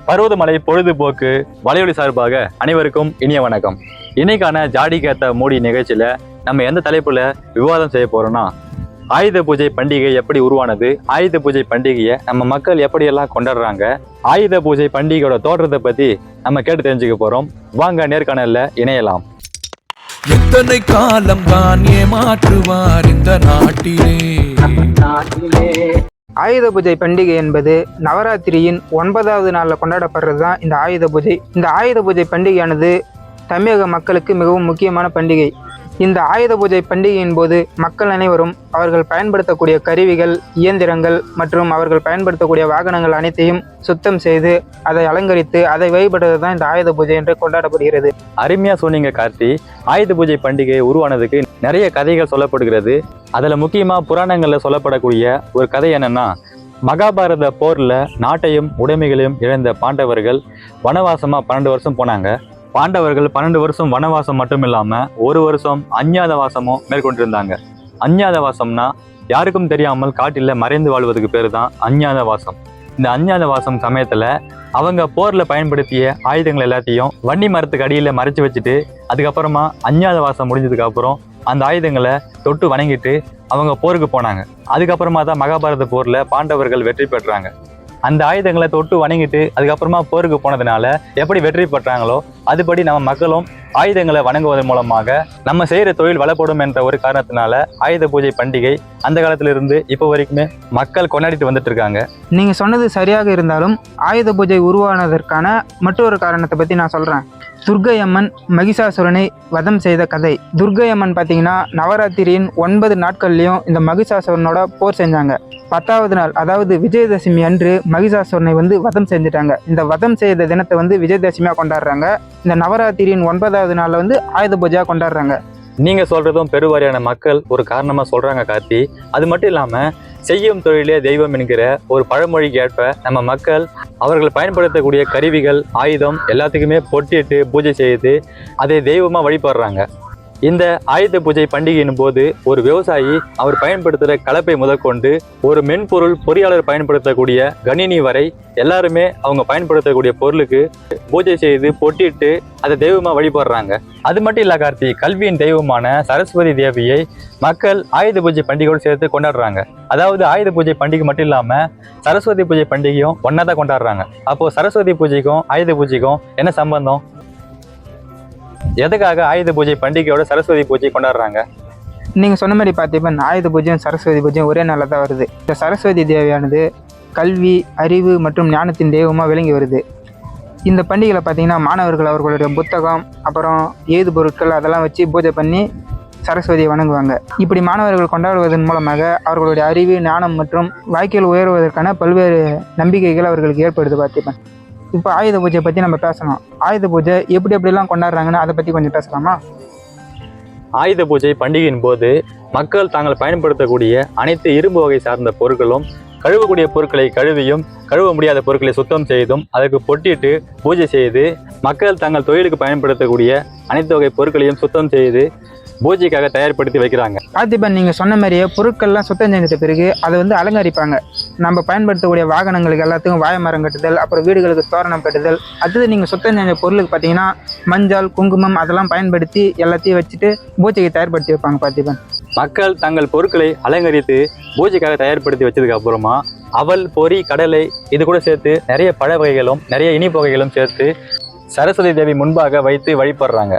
பருவதமலை பொழுதுபோக்கு வலையொலி சார்பாக அனைவருக்கும் இனிய வணக்கம். இன்னைக்கான ஜாடி கேத்த மூடி நிகழ்ச்சியில நம்ம எந்த தலைப்புல விவாதம் செய்ய போறோம்னா, ஆயுத பூஜை பண்டிகை எப்படி உருவானது, ஆயுத பூஜை பண்டிகையை நம்ம மக்கள் எப்படியெல்லாம் கொண்டாடுறாங்க, ஆயுத பூஜை பண்டிகையோட தோற்றத்தை பத்தி நம்ம கேட்டு தெரிஞ்சுக்க போறோம். வாங்க நேர்காணல்ல இணையலாம். எத்தனை காலம் தான் ஏமாற்றுவார் இந்த நாட்டிலே. ஆயுத பூஜை பண்டிகை என்பது நவராத்திரியின் 9வது நாளில் கொண்டாடப்படுறது தான் இந்த ஆயுத பூஜை. இந்த ஆயுத பூஜை பண்டிகையானது தமிழக மக்களுக்கு மிகவும் முக்கியமான பண்டிகை. இந்த ஆயுத பூஜை பண்டிகையின் போது மக்கள் அனைவரும் அவர்கள் பயன்படுத்தக்கூடிய கருவிகள், இயந்திரங்கள் மற்றும் அவர்கள் பயன்படுத்தக்கூடிய வாகனங்கள் அனைத்தையும் சுத்தம் செய்து அதை அலங்கரித்து அதை வழிபடுவது தான் இந்த ஆயுத பூஜை என்று கொண்டாடப்படுகிறது. அருமையா சொன்னீங்க கார்த்தி. ஆயுத பூஜை பண்டிகை உருவானதுக்கு நிறைய கதைகள் சொல்லப்படுகிறது. அதுல முக்கியமா புராணங்கள்ல சொல்லப்படக்கூடிய ஒரு கதை என்னன்னா, மகாபாரத போர்ல நாட்டையும் உடைமைகளையும் இழந்த பாண்டவர்கள் வனவாசமா 12 வருஷம் போனாங்க. பாண்டவர்கள் 12 வருஷம் வனவாசம் மட்டும் இல்லாம 1 வருஷம் அஞ்ஞாத வாசமும் மேற்கொண்டிருந்தாங்க. அஞ்ஞாத வாசம்னா யாருக்கும் தெரியாமல் காட்டில மறைந்து வாழ்வதுக்கு பேரு தான் அஞ்ஞாத வாசம். இந்த அஞ்ஞாத வாசம் சமயத்துல அவங்க போர்ல பயன்படுத்திய ஆயுதங்கள் எல்லாத்தையும் வன்னி மரத்துக்கு அடியில மறைச்சு வச்சுட்டு, அதுக்கப்புறமா அஞ்ஞாத வாசம் முடிஞ்சதுக்கு அப்புறம் அந்த ஆயுதங்களை தொட்டு வணங்கிட்டு அவங்க போருக்கு போனாங்க. அதுக்கப்புறமா தான் மகாபாரத போர்ல பாண்டவர்கள் வெற்றி பெற்றாங்க. அந்த ஆயுதங்களை தொட்டு வணங்கிட்டு அதுக்கப்புறமா போருக்கு போனதுனால எப்படி வெற்றி பெற்றாங்களோ அதுபடி நம்ம மக்களும் ஆயுதங்களை வணங்குவதன் மூலமாக நம்ம செய்யற தொழில் வளப்படும் என்ற ஒரு காரணத்தினால ஆயுத பூஜை பண்டிகை அந்த காலத்துல இருந்து இப்போ வரைக்குமே மக்கள் கொண்டாடிட்டு வந்துட்டு இருக்காங்க. நீங்க சொன்னது சரியாக இருந்தாலும் ஆயுத பூஜை உருவானதற்கான மற்றொரு காரணத்தை பத்தி நான் சொல்றேன். துர்க்கை அம்மன் மகிஷாசுரனை வதம் செய்த கதை. துர்க்கை அம்மன் பார்த்தீங்கன்னா நவராத்திரியின் 9 நாட்கள்லையும் இந்த மகிஷாசுரனோட போர் செஞ்சாங்க. 10வது நாள் அதாவது விஜயதசமி அன்று மகிஷாசுரனை வதம் செஞ்சுட்டாங்க. இந்த வதம் செய்த தினத்தை விஜயதசமியாக கொண்டாடுறாங்க. இந்த நவராத்திரியின் 9வது நாளில் ஆயுத பூஜையாக கொண்டாடுறாங்க. நீங்க சொல்றதும் பெருவாரியான மக்கள் ஒரு காரணமா சொல்றாங்க கார்த்தி. அது மட்டும் இல்லாம செய்யும் தொழிலே தெய்வம் என்கிற ஒரு பழமொழிக்கு ஏற்ப நம்ம மக்கள் அவர்கள் பயன்படுத்தக்கூடிய கருவிகள், ஆயுதம் எல்லாத்துக்குமே பொட்டிட்டு பூஜை செய்து அதை தெய்வமா வழிபடுறாங்க. இந்த ஆயுத பூஜை பண்டிகையின் போது ஒரு விவசாயி அவர் பயன்படுத்துகிற கலப்பை முதற்கொண்டு ஒரு மென்பொருள் பொறியாளர் பயன்படுத்தக்கூடிய கணினி வரை எல்லாருமே அவங்க பயன்படுத்தக்கூடிய பொருளுக்கு பூஜை செய்து பொட்டிட்டு அதை தெய்வமா வழிபடுறாங்க. அது மட்டும் இல்ல கார்த்தி, கல்வியின் தெய்வமான சரஸ்வதி தேவியை மக்கள் ஆயுத பூஜை பண்டிகையோடு சேர்த்து கொண்டாடுறாங்க. அதாவது ஆயுத பூஜை பண்டிகை மட்டும் இல்லாம சரஸ்வதி பூஜை பண்டிகையும் ஒன்னா தான் கொண்டாடுறாங்க. அப்போ சரஸ்வதி பூஜைக்கும் ஆயுத பூஜைக்கும் என்ன சம்பந்தம்? எதுக்காக ஆயுத பூஜை பண்டிகையோட சரஸ்வதி பூஜை கொண்டாடுறாங்க? நீங்கள் சொன்ன மாதிரி பார்த்தீங்கன்னா ஆயுத பூஜையும் சரஸ்வதி பூஜையும் ஒரே நாளில் தான் வருது. இந்த சரஸ்வதி தேவியானது கல்வி, அறிவு மற்றும் ஞானத்தின் தெய்வமாக விளங்கி வருது. இந்த பண்டிகையில் பார்த்தீங்கன்னா மாணவர்கள் அவர்களுடைய புத்தகம், அப்புறம் ஏது பொருட்கள் அதெல்லாம் வச்சு பூஜை பண்ணி சரஸ்வதியை வணங்குவாங்க. இப்படி மாணவர்கள் கொண்டாடுவதன் மூலமாக அவர்களுடைய அறிவு, ஞானம் மற்றும் வாழ்க்கையில் உயர்வதற்கான பல்வேறு நம்பிக்கைகள் அவர்களுக்கு ஏற்படுது. பார்த்திப்பேன். இப்போ ஆயுத பூஜையை பற்றி நம்ம பேசணும். ஆயுத பூஜை எப்படிலாம் கொண்டாடுறாங்கன்னு அதை பற்றி கொஞ்சம் பேசலாமா? ஆயுத பூஜை பண்டிகையின் போது மக்கள் தாங்கள் பயன்படுத்தக்கூடிய அனைத்து இரும்பு வகை சார்ந்த பொருட்களும், கழுவக்கூடிய பொருட்களை கழுவியும் கழுவ முடியாத பொருட்களை சுத்தம் செய்தும் அதற்கு பொட்டிட்டு பூஜை செய்து மக்கள் தங்கள் தொழிலுக்கு பயன்படுத்தக்கூடிய அனைத்து வகை பொருட்களையும் சுத்தம் செய்து பூஜைக்காக தயார்படுத்தி வைக்கிறாங்க. பார்த்திபன், நீங்கள் சொன்ன மாதிரியே பொருட்கள்லாம் சுத்தம் செஞ்சிட்ட பிறகு அதை அலங்கரிப்பாங்க. நம்ம பயன்படுத்தக்கூடிய வாகனங்களுக்கு எல்லாத்துக்கும் வாழைமரம் கட்டுதல், அப்புறம் வீடுகளுக்கு தோரணம் கட்டுதல், அடுத்தது நீங்கள் சுத்தம் செஞ்ச பொருளுக்கு பார்த்தீங்கன்னா மஞ்சள், குங்குமம் அதெல்லாம் பயன்படுத்தி எல்லாத்தையும் வச்சுட்டு பூஜைக்கு தயார்படுத்தி வைப்பாங்க. பார்த்திபன், மக்கள் தங்கள் பொருட்களை அலங்கரித்து பூஜைக்காக தயார்படுத்தி வச்சதுக்கு அப்புறமா அவல், பொறி, கடலை இது கூட சேர்த்து நிறைய பழ வகைகளும் நிறைய இனிப்பு வகைகளும் சேர்த்து சரஸ்வதி தேவி முன்பாக வைத்து வழிபடுறாங்க.